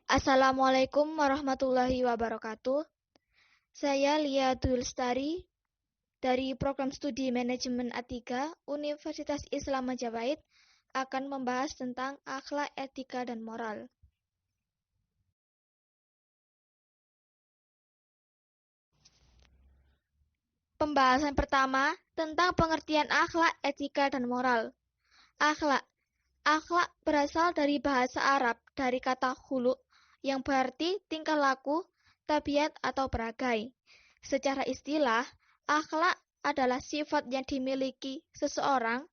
Assalamualaikum warahmatullahi wabarakatuh. Saya Lia Dwi Lestari dari Program Studi Manajemen A3 Universitas Islam Majapahit akan membahas tentang akhlak, etika, dan moral. Pembahasan pertama tentang pengertian akhlak, etika, dan moral. Akhlak. Akhlak berasal dari bahasa Arab dari kata khuluq yang berarti tingkah laku, tabiat, atau perangai. Secara istilah, akhlak adalah sifat yang dimiliki seseorang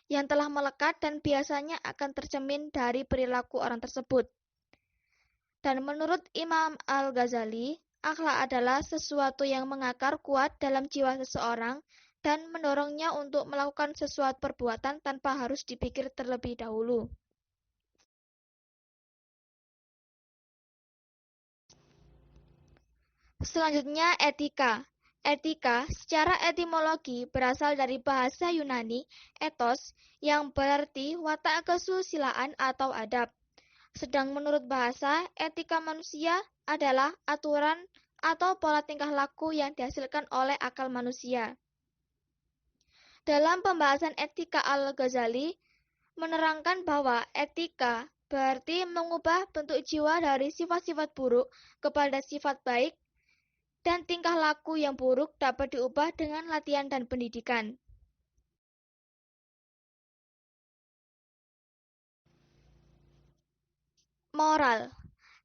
yang telah melekat dan biasanya akan tercermin dari perilaku orang tersebut. Dan menurut Imam Al-Ghazali, akhlak adalah sesuatu yang mengakar kuat dalam jiwa seseorang dan mendorongnya untuk melakukan sesuatu perbuatan tanpa harus dipikir terlebih dahulu. Selanjutnya, etika. Etika secara etimologi berasal dari bahasa Yunani ethos yang berarti watak kesusilaan atau adab. Sedang menurut bahasa, etika manusia adalah aturan atau pola tingkah laku yang dihasilkan oleh akal manusia. Dalam pembahasan etika Al-Ghazali menerangkan bahwa etika berarti mengubah bentuk jiwa dari sifat-sifat buruk kepada sifat baik, dan tingkah laku yang buruk dapat diubah dengan latihan dan pendidikan. Moral.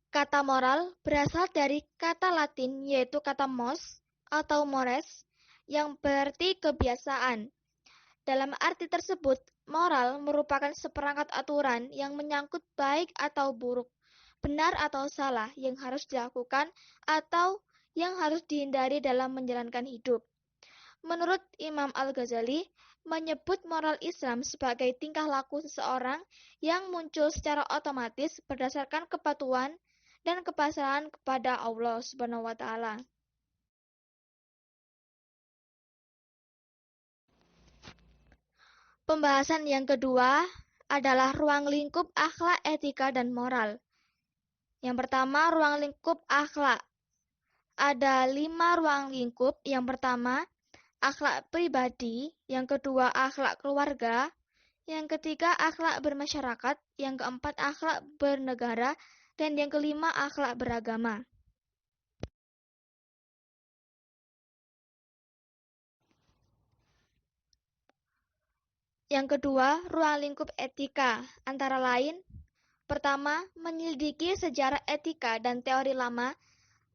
Kata moral berasal dari kata Latin yaitu kata mos atau mores yang berarti kebiasaan. Dalam arti tersebut, moral merupakan seperangkat aturan yang menyangkut baik atau buruk, benar atau salah yang harus dilakukan atau yang harus dihindari dalam menjalankan hidup. Menurut Imam Al-Ghazali, menyebut moral Islam sebagai tingkah laku seseorang yang muncul secara otomatis berdasarkan kepatuhan dan kepasrahan kepada Allah Subhanahu wa taala. Pembahasan yang kedua adalah ruang lingkup akhlak, etika, dan moral. Yang pertama, ruang lingkup akhlak. Ada 5 ruang lingkup. Yang pertama, akhlak pribadi. Yang kedua, akhlak keluarga. Yang ketiga, akhlak bermasyarakat. Yang keempat, akhlak bernegara. Dan yang kelima, akhlak beragama. Yang kedua, ruang lingkup etika. Antara lain, pertama, menyelidiki sejarah etika dan teori lama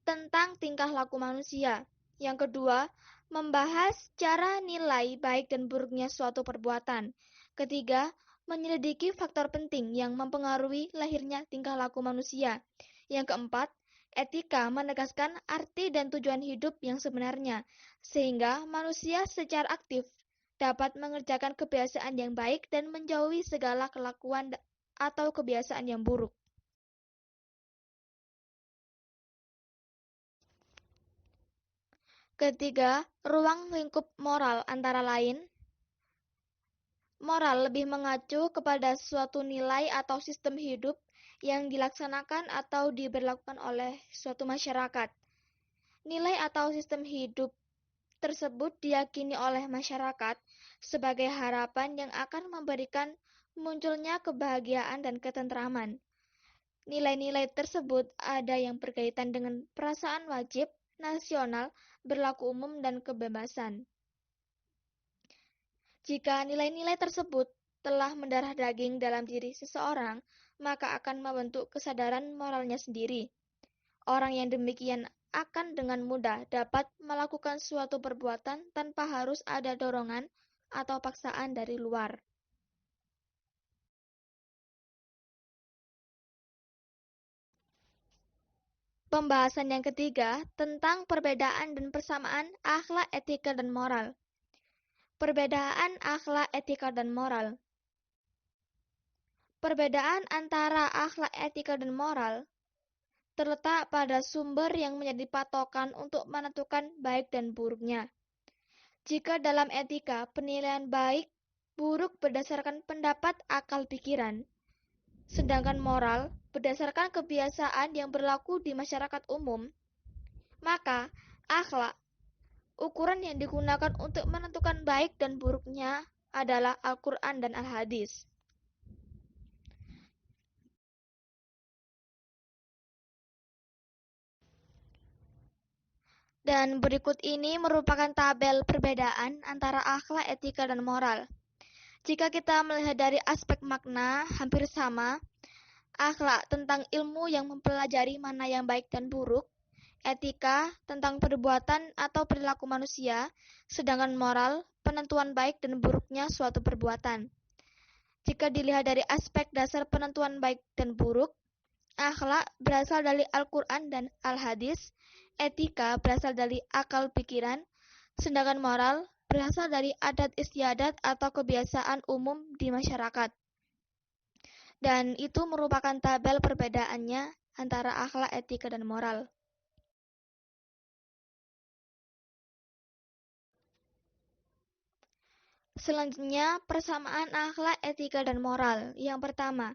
tentang tingkah laku manusia. Yang kedua, membahas cara nilai baik dan buruknya suatu perbuatan. Ketiga, menyelidiki faktor penting yang mempengaruhi lahirnya tingkah laku manusia. Yang keempat, etika menegaskan arti dan tujuan hidup yang sebenarnya, sehingga manusia secara aktif dapat mengerjakan kebiasaan yang baik dan menjauhi segala kelakuan atau kebiasaan yang buruk. Ketiga, ruang lingkup moral antara lain, moral lebih mengacu kepada suatu nilai atau sistem hidup yang dilaksanakan atau diberlakukan oleh suatu masyarakat. Nilai atau sistem hidup tersebut diyakini oleh masyarakat sebagai harapan yang akan memberikan munculnya kebahagiaan dan ketentraman. Nilai-nilai tersebut ada yang berkaitan dengan perasaan wajib, nasional, berlaku umum, dan kebebasan. Jika nilai-nilai tersebut telah mendarah daging dalam diri seseorang, maka akan membentuk kesadaran moralnya sendiri. Orang yang demikian akan dengan mudah dapat melakukan suatu perbuatan tanpa harus ada dorongan atau paksaan dari luar. Pembahasan yang ketiga tentang perbedaan dan persamaan akhlak, etika, dan moral. Perbedaan akhlak, etika, dan moral. Perbedaan antara akhlak, etika, dan moral terletak pada sumber yang menjadi patokan untuk menentukan baik dan buruknya. Jika dalam etika, penilaian baik, buruk berdasarkan pendapat akal pikiran, sedangkan moral berdasarkan kebiasaan yang berlaku di masyarakat umum, maka akhlak, ukuran yang digunakan untuk menentukan baik dan buruknya adalah Al-Quran dan Al-Hadis. Dan berikut ini merupakan tabel perbedaan antara akhlak, etika, dan moral. Jika kita melihat dari aspek makna, hampir sama. Akhlak tentang ilmu yang mempelajari mana yang baik dan buruk, etika tentang perbuatan atau perilaku manusia, sedangkan moral penentuan baik dan buruknya suatu perbuatan. Jika dilihat dari aspek dasar penentuan baik dan buruk, akhlak berasal dari Al-Quran dan Al-Hadis, etika berasal dari akal pikiran, sedangkan moral berasal dari adat istiadat atau kebiasaan umum di masyarakat. Dan itu merupakan tabel perbedaannya antara akhlak, etika, dan moral. Selanjutnya, persamaan akhlak, etika, dan moral. Yang pertama,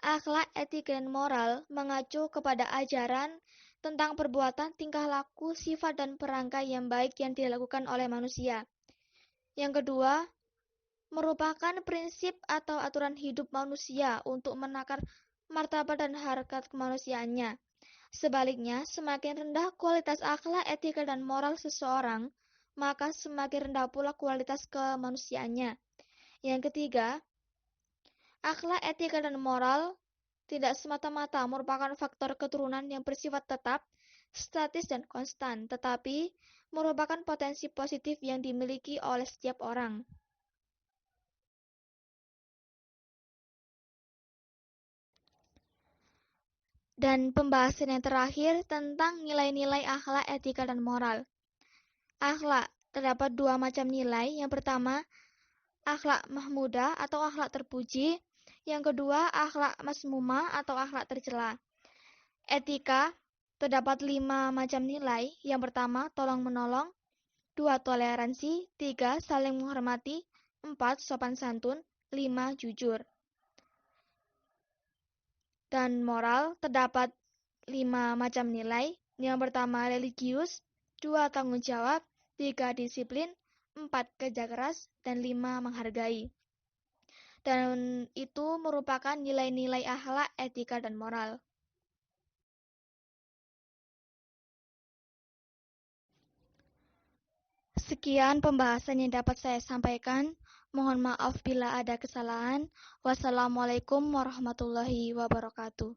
akhlak, etika, dan moral mengacu kepada ajaran tentang perbuatan, tingkah laku, sifat, dan perangkai yang baik yang dilakukan oleh manusia. Yang kedua, merupakan prinsip atau aturan hidup manusia untuk menakar martabat dan harkat kemanusiaannya. Sebaliknya, semakin rendah kualitas akhlak, etika, dan moral seseorang, maka semakin rendah pula kualitas kemanusiaannya. Yang ketiga, akhlak, etika, dan moral tidak semata-mata merupakan faktor keturunan yang bersifat tetap, statis, dan konstan, tetapi merupakan potensi positif yang dimiliki oleh setiap orang. Dan pembahasan yang terakhir tentang nilai-nilai akhlak, etika, dan moral. Akhlak, terdapat dua macam nilai. Yang pertama, akhlak mahmudah atau akhlak terpuji. Yang kedua, akhlak masmumah atau akhlak tercela. Etika, terdapat 5 macam nilai. Yang pertama, tolong-menolong. 2, toleransi. 3, saling menghormati. 4, sopan santun. 5, jujur. Dan moral, terdapat 5 macam nilai. Yang pertama, religius. 2, tanggung jawab. 3, disiplin. 4, kerja keras. Dan 5, menghargai. Dan itu merupakan nilai-nilai akhlak, etika, dan moral. Sekian pembahasan yang dapat saya sampaikan. Mohon maaf bila ada kesalahan. Wassalamualaikum warahmatullahi wabarakatuh.